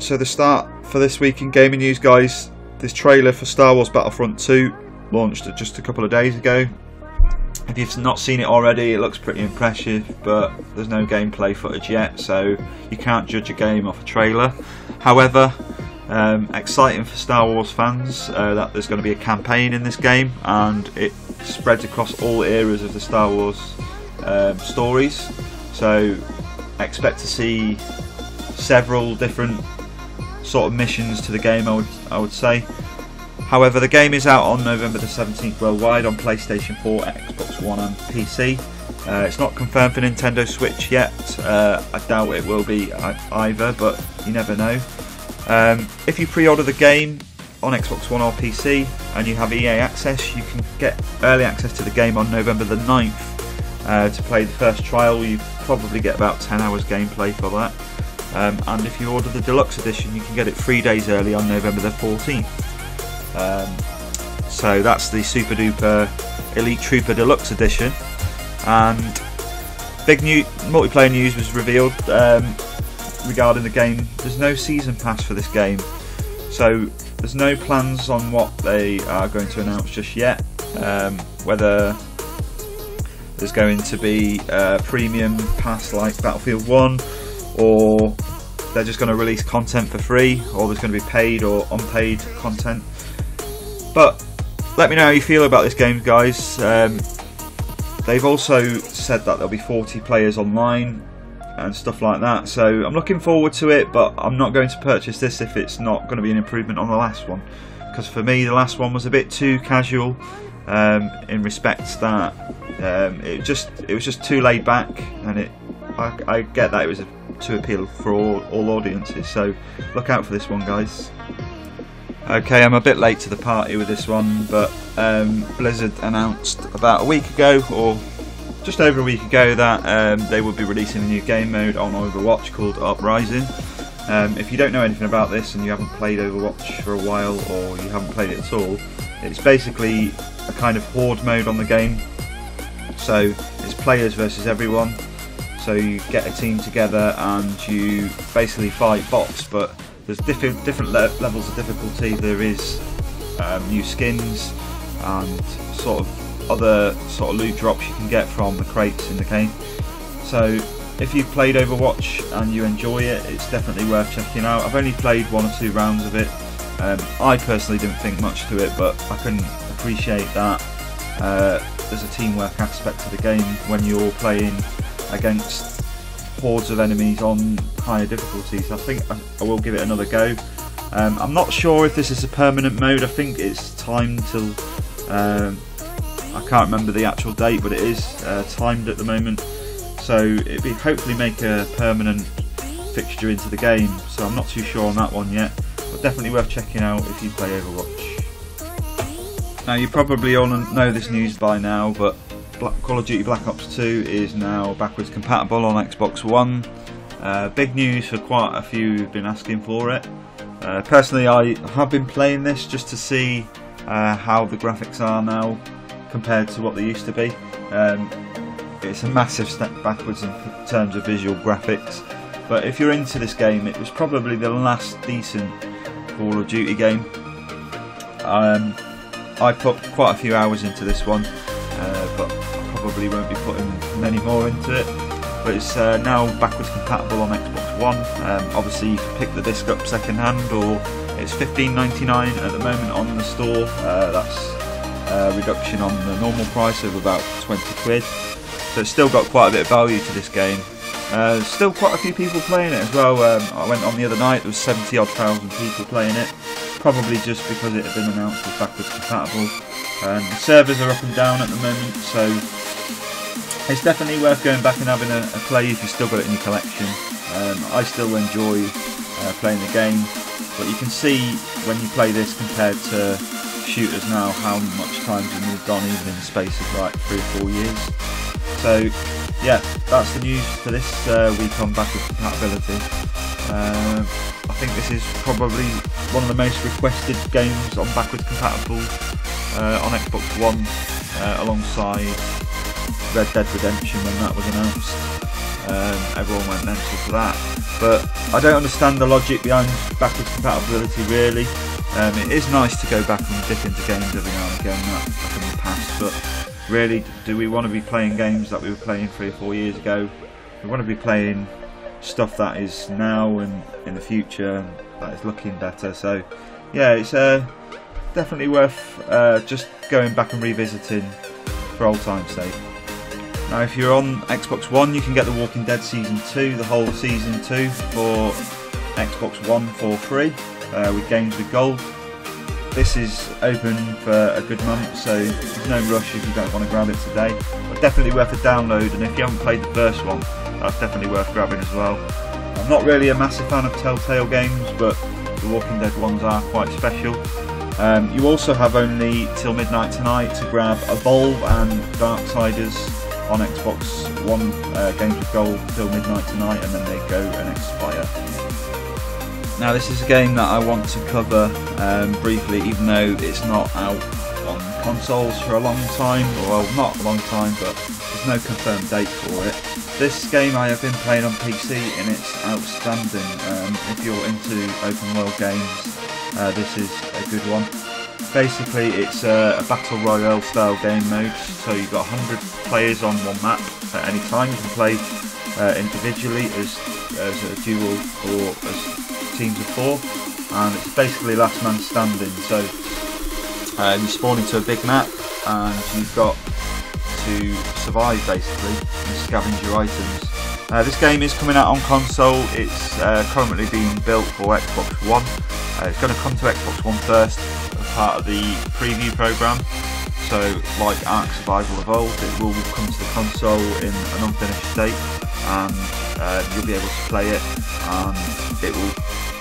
So the start for this week in gaming news, guys, this trailer for Star Wars Battlefront 2 launched just a couple of days ago. If you've not seen it already, it looks pretty impressive, but there's no gameplay footage yet, so you can't judge a game off a trailer. However, exciting for Star Wars fans that there's going to be a campaign in this game, and it spreads across all eras of the Star Wars stories. So expect to see several different sort of missions to the game, I would say. However, the game is out on November the 17th worldwide on PlayStation 4, Xbox One and PC. It's not confirmed for Nintendo Switch yet. I doubt it will be either, but you never know. If you pre-order the game on Xbox One or PC and you have EA access, you can get early access to the game on November the 9th to play the first trial. You probably get about 10 hours gameplay for that. And if you order the deluxe edition, you can get it 3 days early on November the 14th. So that's the Super Duper Elite Trooper Deluxe edition. And big new multiplayer news was revealed regarding the game. There's no season pass for this game, so there's no plans on what they are going to announce just yet. Whether there's going to be a premium pass like Battlefield 1, or they're just going to release content for free, or there's going to be paid or unpaid content. But let me know how you feel about this game, guys. They've also said that there'll be 40 players online and stuff like that, so I'm looking forward to it, but I'm not going to purchase this if it's not going to be an improvement on the last one, because for me the last one was a bit too casual, in respects that it was just too laid back, and I get that it was to appeal for all audiences, so look out for this one, guys. Okay, I'm a bit late to the party with this one, but Blizzard announced about a week ago, or just over a week ago, that they would be releasing a new game mode on Overwatch called Uprising. If you don't know anything about this and you haven't played Overwatch for a while, or you haven't played it at all, it's basically a kind of horde mode on the game. So it's players versus everyone. So you get a team together and you basically fight bots, but there's different levels of difficulty. There is new skins and sort of other sort of loot drops you can get from the crates in the game. So if you've played Overwatch and you enjoy it, it's definitely worth checking out. I've only played 1 or 2 rounds of it. I personally didn't think much to it, but I can appreciate that there's a teamwork aspect to the game when you're playing against hordes of enemies on higher difficulties. I think I will give it another go. I'm not sure if this is a permanent mode. I think it's timed till I can't remember the actual date, but it is timed at the moment, so it'd be hopefully make a permanent fixture into the game, so I'm not too sure on that one yet, but definitely worth checking out if you play Overwatch. Now, you probably all know this news by now, but Call of Duty Black Ops 2 is now backwards compatible on Xbox One. Big news for quite a few who've been asking for it. Personally, I have been playing this just to see how the graphics are now compared to what they used to be. It's a massive step backwards in terms of visual graphics, but if you're into this game, it was probably the last decent Call of Duty game. I put quite a few hours into this one, but I probably won't be putting many more into it. But it's now backwards compatible on Xbox One. Obviously you can pick the disc up second hand, or it's $15.99 at the moment on the store. That's a reduction on the normal price of about 20 quid. So it's still got quite a bit of value to this game. There's still quite a few people playing it as well. I went on the other night, there was 70 odd thousand people playing it. Probably just because it had been announced as backwards compatible. The servers are up and down at the moment, so it's definitely worth going back and having a play if you've still got it in your collection. I still enjoy playing the game, but you can see when you play this compared to shooters now how much time's moved on, even in the space of like 3 or 4 years. So yeah, that's the news for this week on backwards compatibility. I think this is probably one of the most requested games on backwards compatible on Xbox One, alongside Red Dead Redemption when that was announced. everyone went mental for that. But I don't understand the logic behind backwards compatibility really. It is nice to go back and dip into games every now and again that from the past, but really, do we want to be playing games that we were playing 3 or 4 years ago? We want to be playing stuff that is now and in the future, that is looking better. So yeah, it's definitely worth just going back and revisiting for old time's sake. Now if you're on Xbox One, you can get The Walking Dead Season 2, the whole Season 2 for Xbox One for free with Games with Gold. This is open for a good month, so there's no rush if you don't want to grab it today. But definitely worth a download, and if you haven't played the first one, that's definitely worth grabbing as well. I'm not really a massive fan of Telltale games, but the Walking Dead ones are quite special. You also have only till midnight tonight to grab Evolve and Darksiders on Xbox One Games with Gold till midnight tonight, and then they go and expire. Now this is a game that I want to cover briefly, even though it's not out on consoles for a long time, or well, not a long time, but there's no confirmed date for it. This game I have been playing on PC and it's outstanding. If you're into open world games, this is a good one. Basically it's a battle royale style game mode, so you've got 100 players on one map at any time. You can play individually as a duel or as teams of 4, and it's basically last man standing. So you spawn into a big map and you've got to survive basically and scavenge your items. This game is coming out on console. It's currently being built for Xbox One. It's going to come to Xbox One first as part of the preview program. So like Ark Survival Evolved, it will come to the console in an unfinished state, and you'll be able to play it, and it will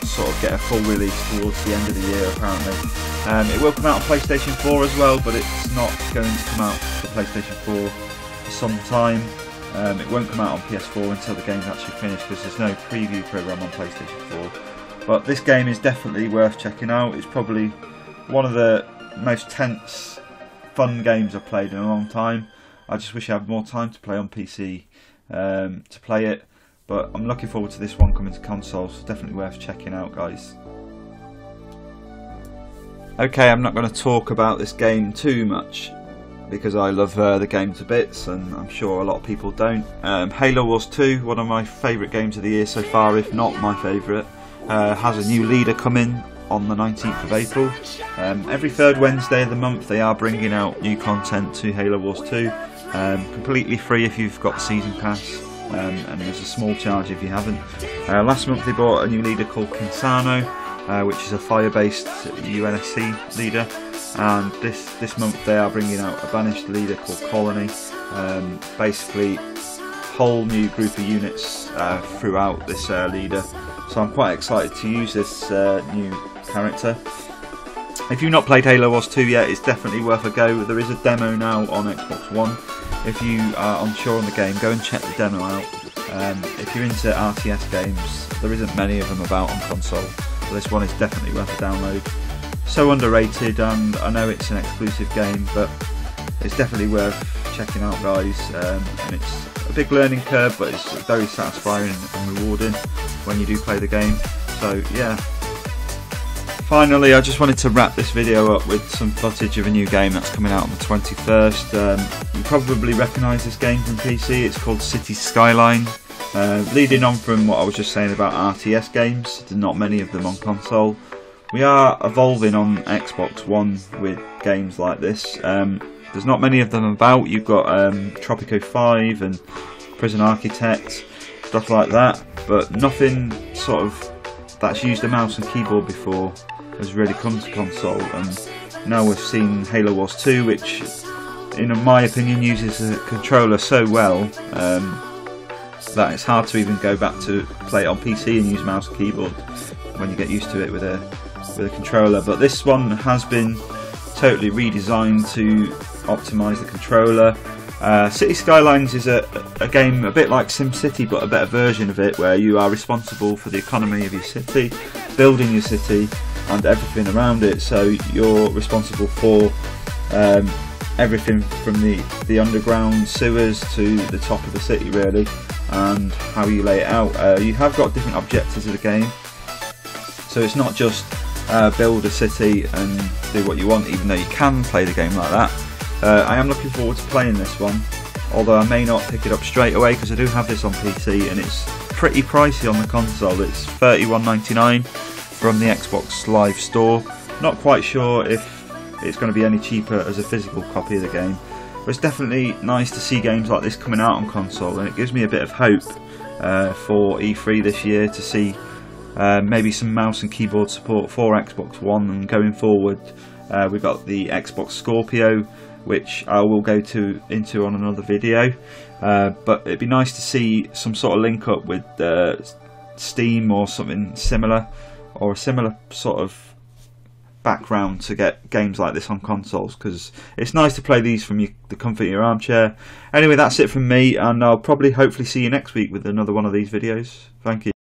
sort of get a full release towards the end of the year apparently. It will come out on PlayStation 4 as well, but it's not going to come out for PlayStation 4 for some time. It won't come out on PS4 until the game's actually finished, because there's no preview program on PlayStation 4. But this game is definitely worth checking out. It's probably one of the most tense, fun games I've played in a long time. I just wish I had more time to play on PC to play it. But I'm looking forward to this one coming to consoles, so definitely worth checking out, guys. Okay, I'm not going to talk about this game too much, because I love the game to bits, and I'm sure a lot of people don't. Halo Wars 2, one of my favourite games of the year so far, if not my favourite, has a new leader coming on the 19th of April. Every third Wednesday of the month they are bringing out new content to Halo Wars 2, completely free if you've got the season pass. And there's a small charge if you haven't. Last month they brought a new leader called Kinsano, which is a fire-based UNSC leader, and this month they are bringing out a banished leader called Colony. Basically, whole new group of units throughout this leader. So I'm quite excited to use this new character. If you've not played Halo Wars 2 yet, it's definitely worth a go. There is a demo now on Xbox One. If you are unsure on the game, go and check the demo out. If you're into RTS games, there isn't many of them about on console, so this one is definitely worth a download. So underrated, and I know it's an exclusive game, but it's definitely worth checking out, guys. And it's a big learning curve, but it's very satisfying and rewarding when you do play the game. So yeah. Finally, I just wanted to wrap this video up with some footage of a new game that's coming out on the 21st. You probably recognise this game from PC. It's called Skylines. Leading on from what I was just saying about RTS games, there's not many of them on console. We are evolving on Xbox One with games like this. There's not many of them about. You've got Tropico 5 and Prison Architect, stuff like that, but nothing sort of that's used a mouse and keyboard before has really come to console. And now we've seen Halo Wars 2, which in my opinion uses a controller so well that it's hard to even go back to play it on PC and use mouse and keyboard when you get used to it with a controller. But this one has been totally redesigned to optimise the controller. City Skylines is a game a bit like SimCity, but a better version of it, where you are responsible for the economy of your city, building your city and everything around it. So you're responsible for everything from the underground sewers to the top of the city, really. and how you lay it out. You have got different objectives of the game, so it's not just build a city and do what you want, even though you can play the game like that. I am looking forward to playing this one, although I may not pick it up straight away because I do have this on PC and it's pretty pricey on the console. It's $31.99 from the Xbox Live Store. Not quite sure if it's going to be any cheaper as a physical copy of the game, but it's definitely nice to see games like this coming out on console, and it gives me a bit of hope for E3 this year to see maybe some mouse and keyboard support for Xbox One, and going forward we've got the Xbox Scorpio, which I will go into on another video, but it'd be nice to see some sort of link up with Steam or something similar, or a similar sort of background to get games like this on consoles, because it's nice to play these from the comfort of your armchair. Anyway, that's it from me, and I'll probably hopefully see you next week with another one of these videos. Thank you.